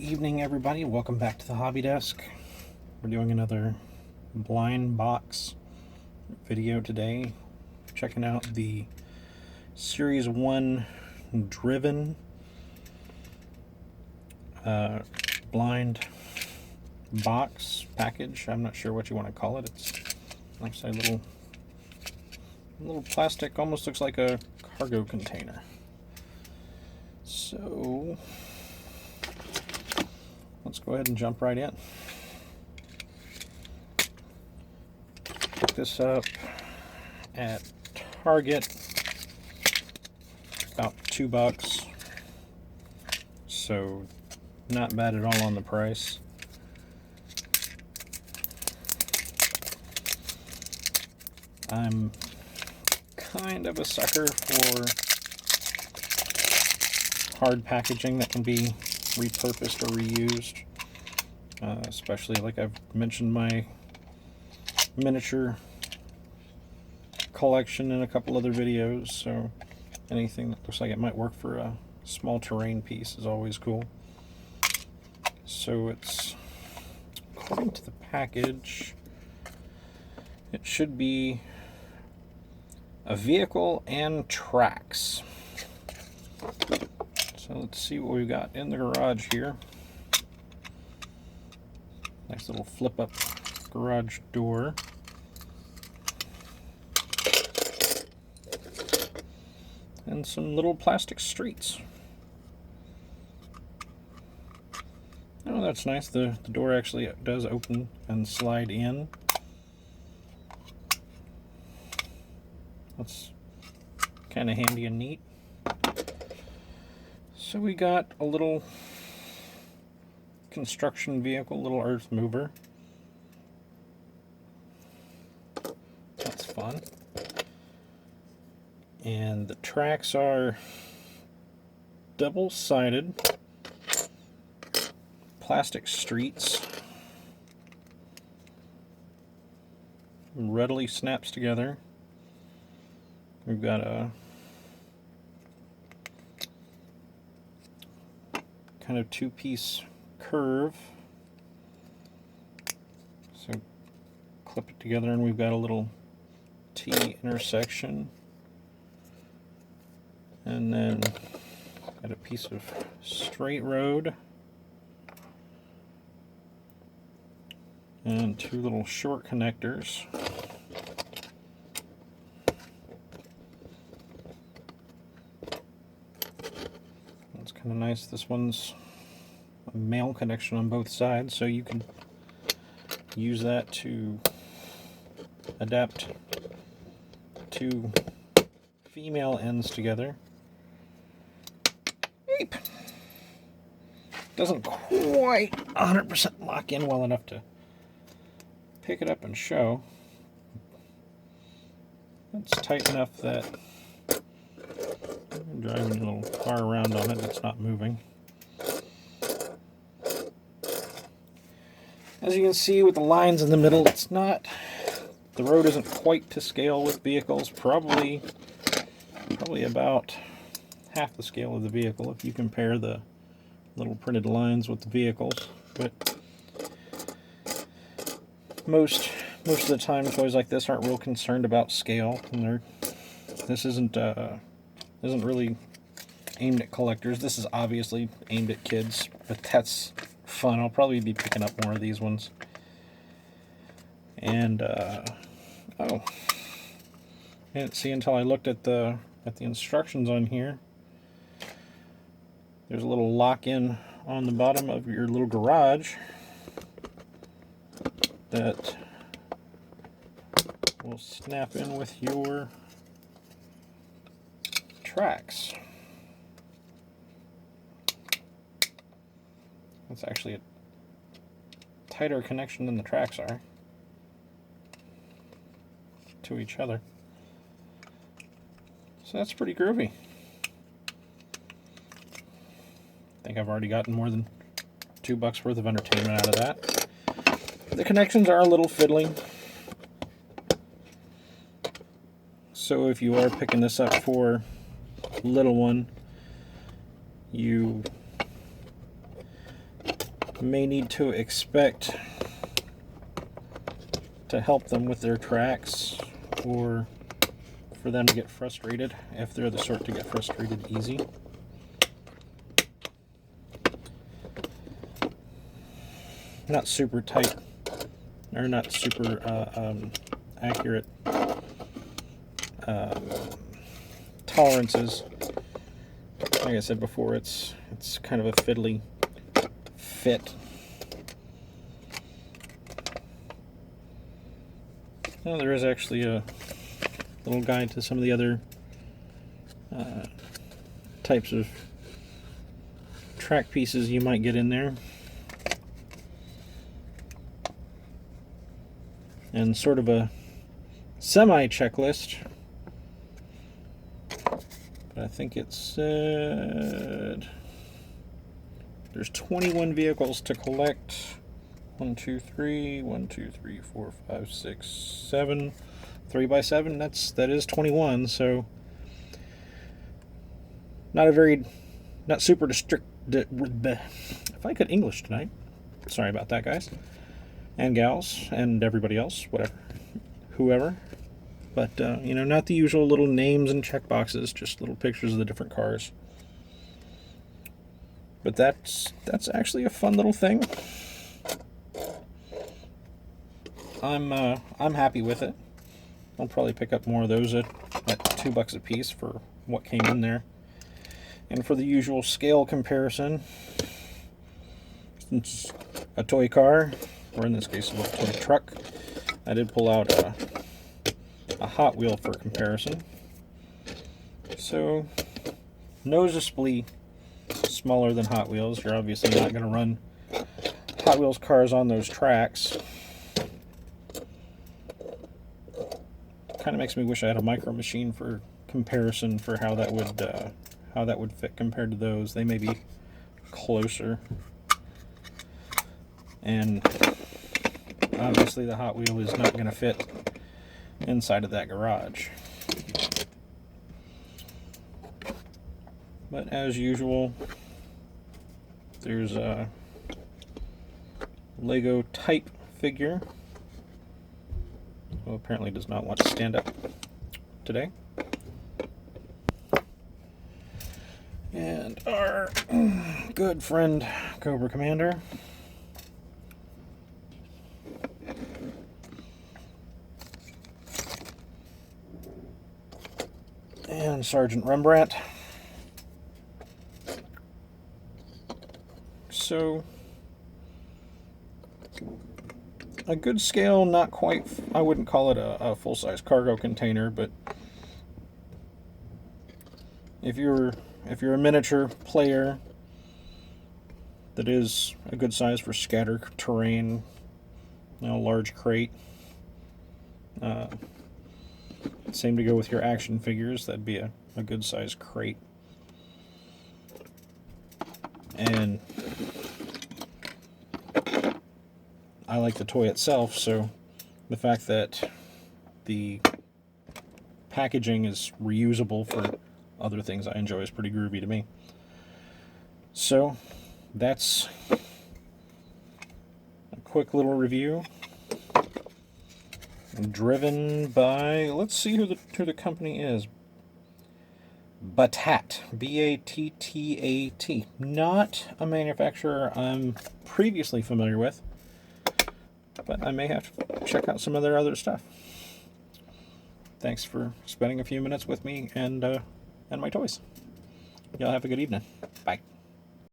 evening, everybody. Welcome back to the Hobby Desk. We're doing another blind box video today. Checking out the Series 1 Driven blind box package. I'm not sure what you want to call it. It's actually a little plastic, almost looks like a cargo container. So let's go ahead and jump right in. Pick this up at Target, about $2, so not bad at all on the price. I'm kind of a sucker for hard packaging that can be repurposed or reused, especially like I've mentioned my miniature collection in a couple other videos, so anything that looks like it might work for a small terrain piece is always cool. So it's, according to the package, it should be a vehicle and tracks. So let's see what we've got in the garage here. Nice little flip up garage door. And some little plastic streets. Oh, that's nice. The door actually does open and slide in. That's kind of handy and neat. So we got a little construction vehicle, little earth mover. That's fun. And the tracks are double-sided plastic streets. Readily snaps together. We've got a kind of two-piece curve. So clip it together and we've got a little T intersection. And then got a piece of straight road. And two little short connectors. That's kind of nice. This one's a male connection on both sides, so you can use that to adapt two female ends together. Eep. Doesn't quite 100% lock in well enough to pick it up and show. It's tight enough that I'm driving a little car around on it, it's not moving. As you can see with the lines in the middle, the road isn't quite to scale with vehicles, probably about half the scale of the vehicle if you compare the little printed lines with the vehicles. But most of the time toys like this aren't real concerned about scale, and this isn't really aimed at collectors. This is obviously aimed at kids, but that's fun. I'll probably be picking up more of these ones. And oh, I didn't see until I looked at the instructions on here. There's a little lock-in on the bottom of your little garage that will snap in with your tracks. That's actually a tighter connection than the tracks are to each other. So that's pretty groovy. I think I've already gotten more than $2 worth of entertainment out of that. The connections are a little fiddly. So if you are picking this up for little one, you may need to expect to help them with their tracks, or for them to get frustrated if they're the sort to get frustrated easy. Not super tight, or not super accurate tolerances. Like I said before, it's kind of a fiddly fit. Well, there is actually a little guide to some of the other types of track pieces you might get in there. And sort of a semi-checklist. But I think it said there's 21 vehicles to collect. 1, 2, 3, 1, 2, 3, 4, 5, 6, 7. 3 by 7. That is 21. So not super strict. If I could English tonight, sorry about that, guys and gals and everybody else, whatever, whoever. But not the usual little names and check boxes, just little pictures of the different cars. But that's actually a fun little thing. I'm happy with it. I'll probably pick up more of those at $2 a piece for what came in there. And for the usual scale comparison, since a toy car, or in this case a little toy truck, I did pull out a Hot Wheel for comparison. So noticeably smaller than Hot Wheels. You're obviously not going to run Hot Wheels cars on those tracks. Kind of makes me wish I had a Micro Machine for comparison for how that would fit compared to those. They may be closer. And obviously the Hot Wheel is not going to fit inside of that garage. But as usual, there's a Lego type figure, who apparently does not want to stand up today. And our good friend Cobra Commander. And Sergeant Rembrandt. So, a good scale, not quite, I wouldn't call it a full-size cargo container, but if you're a miniature player, that is a good size for scatter terrain, large crate. Same to go with your action figures, that'd be a good size crate. And I like the toy itself, so the fact that the packaging is reusable for other things I enjoy is pretty groovy to me. So that's a quick little review. Driven by, let's see who the company is. Battat, B-A-T-T-A-T. Not a manufacturer I'm previously familiar with, but I may have to check out some of their other stuff. Thanks for spending a few minutes with me and my toys. Y'all have a good evening. Bye.